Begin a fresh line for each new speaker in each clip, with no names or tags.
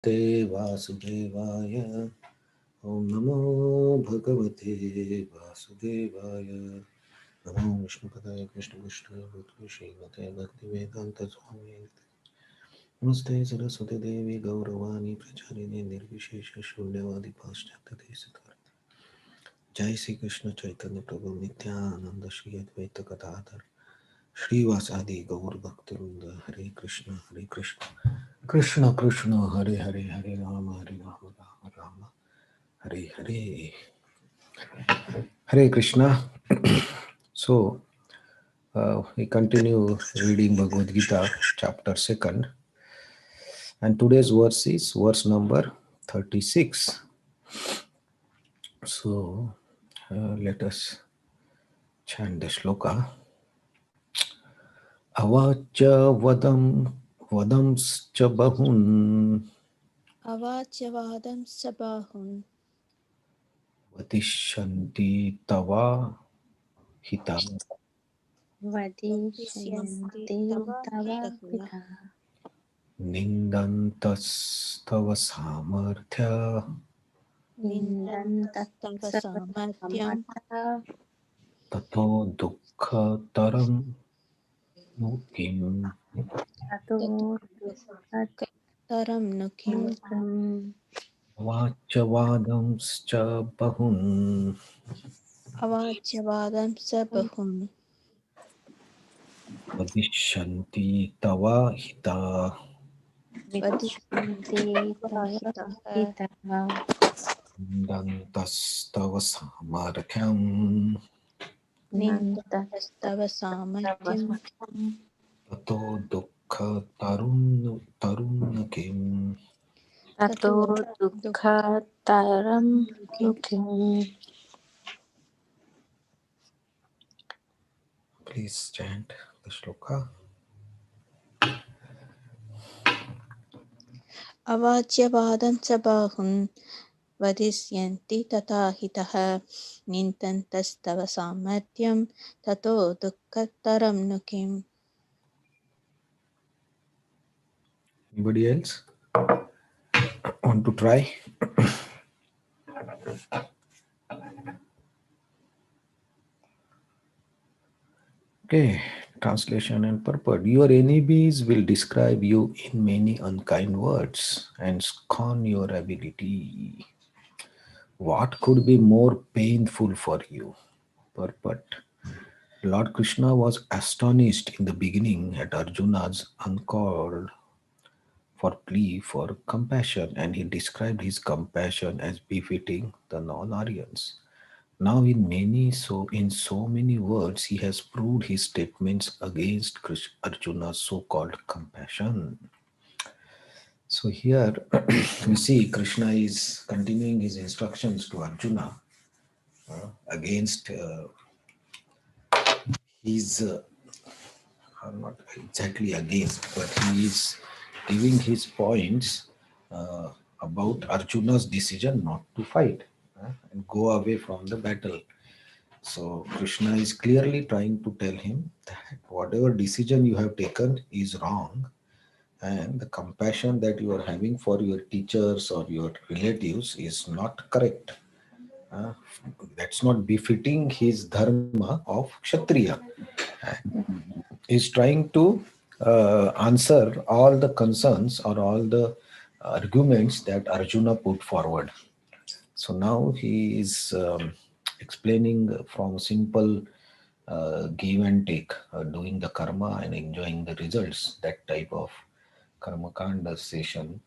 वासुदेवाय ॐ नमो भगवते वासुदेवाय नमो विष्णुपदाय कृष्णकृष्णाय भूतले श्रीमते भक्तिवेदान्त स्वामी नमस्ते सरस्वती देवी गौरवाणी प्रचारिणे निर्विशेष शून्यवादी पाश्चात्य देशतारिणे जय श्री कृष्ण चैतन्य प्रभु नित्यानंद श्री अद्वैत गदाधर श्रीवासादि गौर भक्तवृंद हरे Krishna Krishna Krishna Hare Hare Hare Ram Ram Ram Hare Hare. Hare Krishna. So we continue reading Bhagavad Gita, chapter 2nd, and today's verse is verse number 36. So let us chant the shloka. Avacha vadamscha bahun
अवाच्यवादं सबाहुं
vatishanti tava hita
वदिष्यन्ति
वदिष्यन्ति
तव
तव
हितः
पिता
nindantas samarthya
निन्दन्तस्तव सामर्थ्यं
निन्दन्तस्तवसमर्थः
tato dukkataram no kim
ततो
ततो दुःखतरं नु किम्
दुःखम्
vachavadamscha bahun
अवाच्यवादं सबाहुं
vadishyanti tava hita
विदिष्यन्ति
वदिष्यन्ति
तव
हितः
हितः
nindantas tava samarthyam
निन्दन्तस्तव सामर्थ्यं
नन्तस्तवसमर्थम्
tato dukkatarum kim.
ततो
ततो
दुःखतरं
दुःखं
नु
किम्
किम्.
Please chant the shloka.
अवाच्यवादं सबाहुं वदिष्यन्ति तथा हितः निन्दन्तस्तव सामर्थ्यं ततो दुःखतरं नु किम्.
Anybody else want to try? Okay, translation and purport. Your enemies will describe you in many unkind words and scorn your ability. What could be more painful for you? Purport. Lord Krishna was astonished in the beginning at Arjuna's uncalled for plea for compassion, and he described his compassion as befitting the non-Aryans. Now, in so many words, he has proved his statements against Arjuna's so-called compassion. So here we see Krishna is continuing his instructions to Arjuna against his, not exactly against, but he is giving his points uh, about Arjuna's decision not to fight and go away from the battle. So Krishna is clearly trying to tell him that whatever decision you have taken is wrong, and the compassion that you are having for your teachers or your relatives is not correct. Uh, that's not befitting his dharma of Kshatriya. He's trying to answer all the concerns or all the arguments that Arjuna put forward. So now he is explaining from simple give and take, doing the karma and enjoying the results, that type of karma kanda session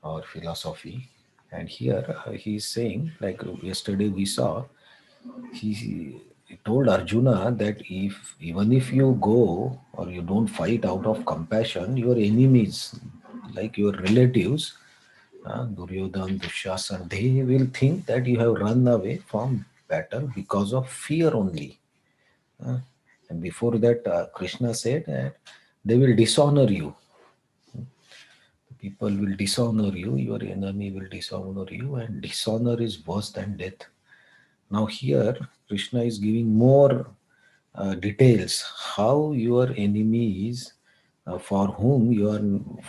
or philosophy. And here he is saying, like yesterday we saw, he told Arjuna that if even if you go or you don't fight out of compassion, your enemies, like your relatives, Duryodhan, Dushasan, they will think that you have run away from battle because of fear only. Uh, and before that, Krishna said that they will dishonor you. People will dishonor you, your enemy will dishonor you, and dishonor is worse than death. Now, here, Krishna is giving more details how your enemies for whom you are,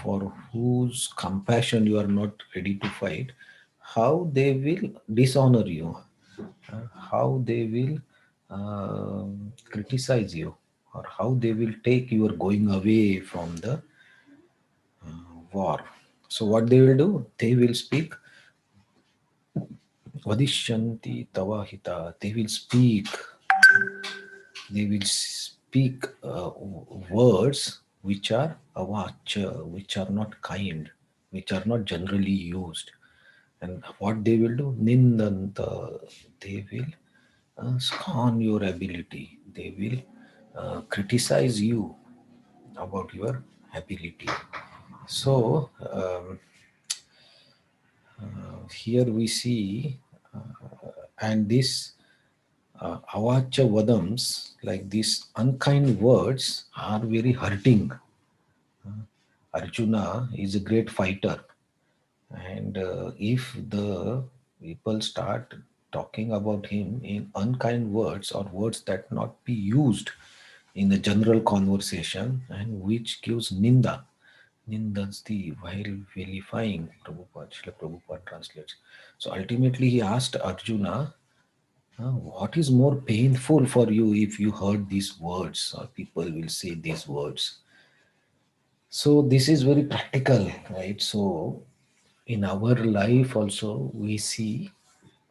for whose compassion you are not ready to fight, how they will dishonor you, how they will criticize you, or how they will take your going away from the war. So what they will do? They will speak vadishanti tavahita. They will speak words which are avacha, which are not kind, which are not generally used. And what they will do? Nindanta. They will scorn your ability. They will criticize you about your ability. So here we see, and this avacha vadams, like these unkind words, are very hurting. Arjuna is a great fighter, and if the people start talking about him in unkind words or words that not be used in the general conversation, and which gives nindasti while vilifying, Prabhupada, Srila Prabhupada translates. So ultimately he asked Arjuna, what is more painful for you if you heard these words, or people will say these words? So this is very practical, right? So in our life also we see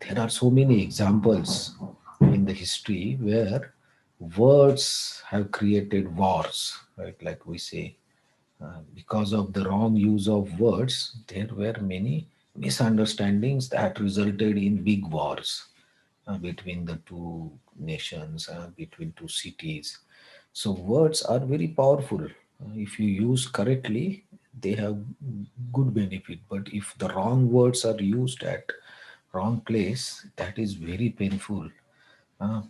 there are so many examples in the history where words have created wars, right? Like we say, because of the wrong use of words, there were many misunderstandings that resulted in big wars between the two nations, between two cities. So words are very powerful. If you use correctly, they have good benefit. But if the wrong words are used at wrong place, that is very painful. Uh,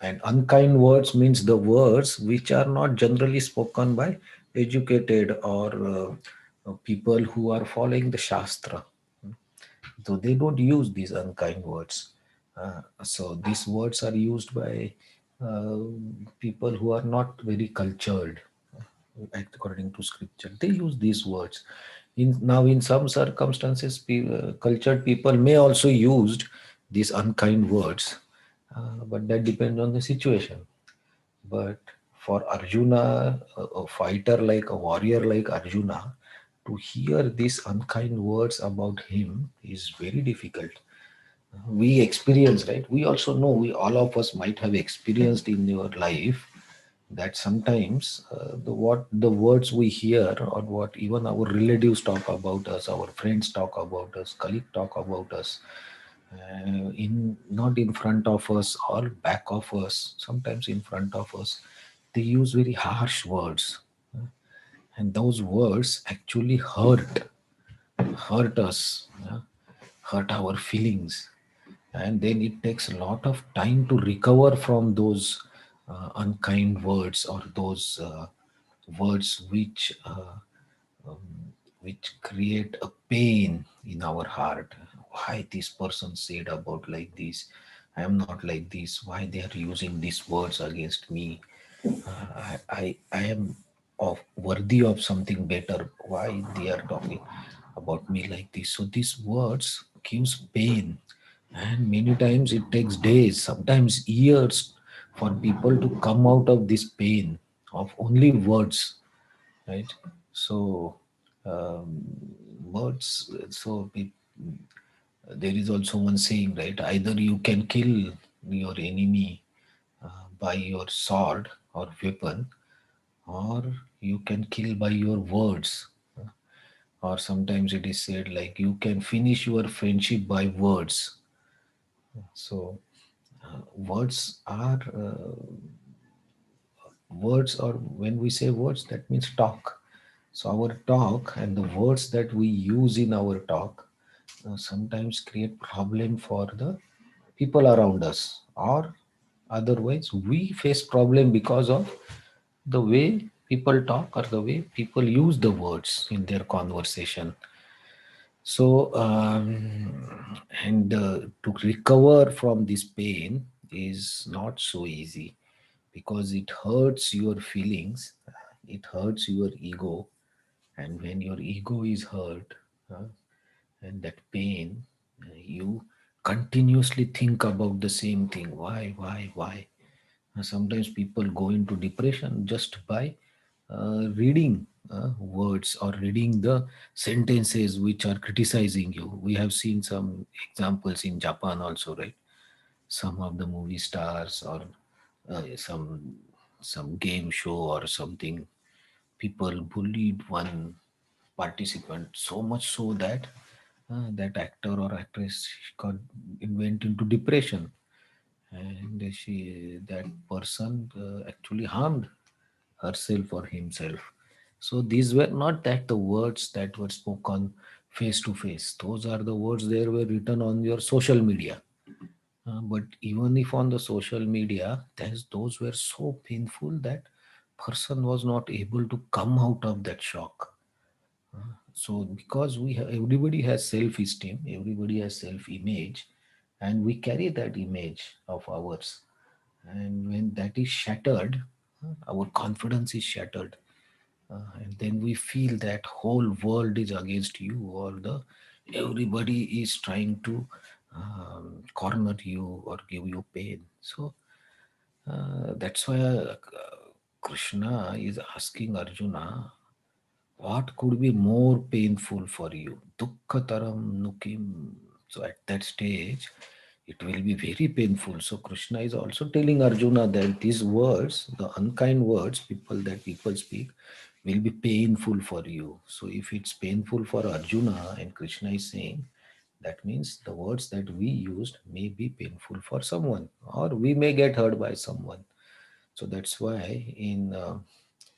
and unkind words means the words which are not generally spoken by educated or people who are following the Shastra. So they don't use these unkind words. So these words are used by uh, people who are not very cultured, according to scripture. They use these words. In some circumstances, cultured people may also used these unkind words, but that depends on the situation. But for Arjuna, a fighter like a warrior like Arjuna, to hear these unkind words about him is very difficult. We experience, right? We also know, we all of us might have experienced in your life that sometimes what the words we hear, or what even our relatives talk about us, our friends talk about us, colleague talk about us, in not in front of us or back of us, sometimes in front of us, they use very harsh words, and those words actually hurt us, hurt our feelings, and then it takes a lot of time to recover from those unkind words, or those words which create a pain in our heart. Why this person said about like this? I am not like this. Why they are using these words against me? I am of worthy of something better. Why they are talking about me like this? So these words gives pain, and many times it takes days, sometimes years, for people to come out of this pain of only words, right? So um, words. There is also one saying, right? Either you can kill your enemy by your sword or weapon, or you can kill by your words. Or sometimes it is said like you can finish your friendship by words. So words, or when we say words, that means talk. So our talk and the words that we use in our talk sometimes create problem for the people around us, or otherwise we face problem because of the way people talk, or the way people use the words in their conversation. So and to recover from this pain is not so easy, because it hurts your feelings, it hurts your ego, and when your ego is hurt, uh, and that pain, you continuously think about the same thing. Why? Sometimes people go into depression just by reading words or reading the sentences which are criticizing you. We have seen some examples in Japan also, right? Some of the movie stars or some game show or something, people bullied one participant so much so that that actor or actress got went into depression, and that person actually harmed herself or himself. So these were not that the words that were spoken face to face. Those are the words that were written on your social media. But even if on the social media, those were so painful that person was not able to come out of that shock. So because everybody has self-esteem, everybody has self-image, and we carry that image of ours. And when that is shattered, our confidence is shattered, and then we feel that whole world is against you, or the everybody is trying to corner you or give you pain. So that's why Krishna is asking Arjuna, what could be more painful for you? Dukkataram nukim. So at that stage, it will be very painful. So Krishna is also telling Arjuna that these words, the unkind words, people speak, will be painful for you. So if it's painful for Arjuna, and Krishna is saying, that means the words that we used may be painful for someone, or we may get hurt by someone. So that's why in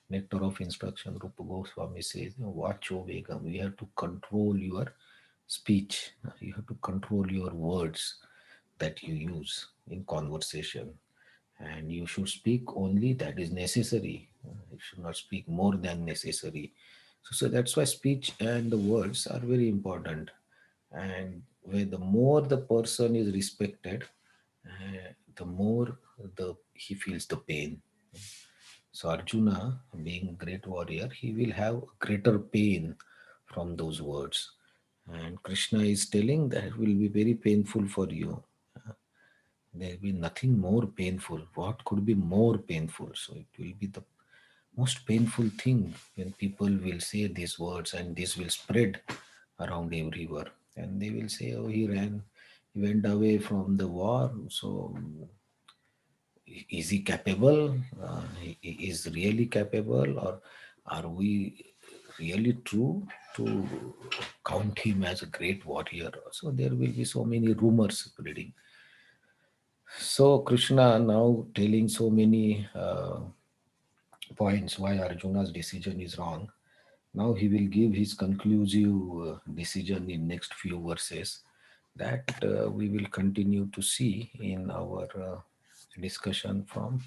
Nectar of Instruction, Rupa Goswami says, Vacho Vegam, you have to control your speech, you have to control your words that you use in conversation, and you should speak only that is necessary. You should not speak more than necessary. So that's why speech and the words are very important. And where the more the person is respected, the more he feels the pain. So Arjuna, being great warrior, he will have greater pain from those words. And Krishna is telling that it will be very painful for you. There will be nothing more painful. What could be more painful? So it will be the most painful thing when people will say these words, and this will spread around everywhere. And they will say, oh, he went away from the war. So is he capable? He is really capable, or are we really true to count him as a great warrior? So there will be so many rumors spreading. So Krishna now telling so many points why Arjuna's decision is wrong. Now he will give his conclusive decision in next few verses that we will continue to see in our discussion from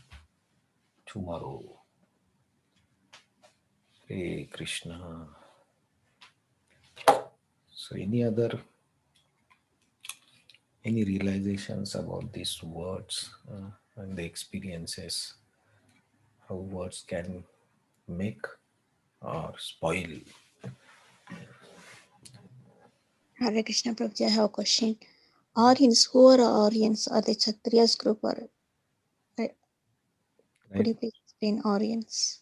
tomorrow. Hare Krishna. So any realizations about these words and the experiences, how words can make or spoil?
Hare Krishna Prabhuji, I have a question. Aryans, who are Aryans? Are they Kshatriyas group or uh, could
Right?
you please explain Aryans?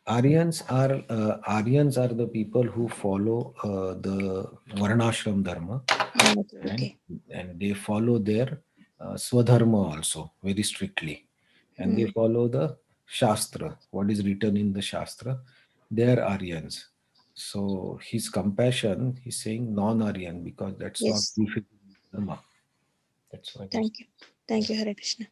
Aryans are the people who follow the Varnashram Dharma,
Okay,
and
okay.
they follow their Swadharma also very strictly, and they
Mm,
follow the Shastra, what is written in the Shastra. They are Aryans. So his compassion, he's saying non-Aryan because that's not
yes,
befitting Dharma. That's what he's.
thank you. Thank you, Hare Krishna.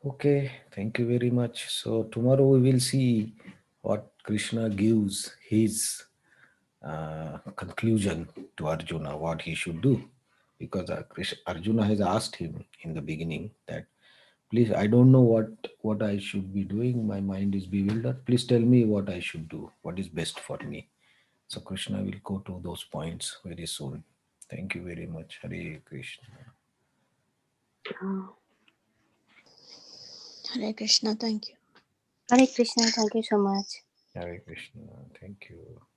Okay, thank you very much. So tomorrow we will see what Krishna gives his conclusion to Arjuna, what he should do. Because Arjuna has asked him in the beginning that, please, I don't know what I should be doing. My mind is bewildered. Please tell me what I should do. What is best for me. So Krishna will go to those points very soon. Thank you very much. Hare Krishna.
Uh,
Hare Krishna. Thank you.
Hare Krishna. Thank you so much.
Hare Krishna. Thank you.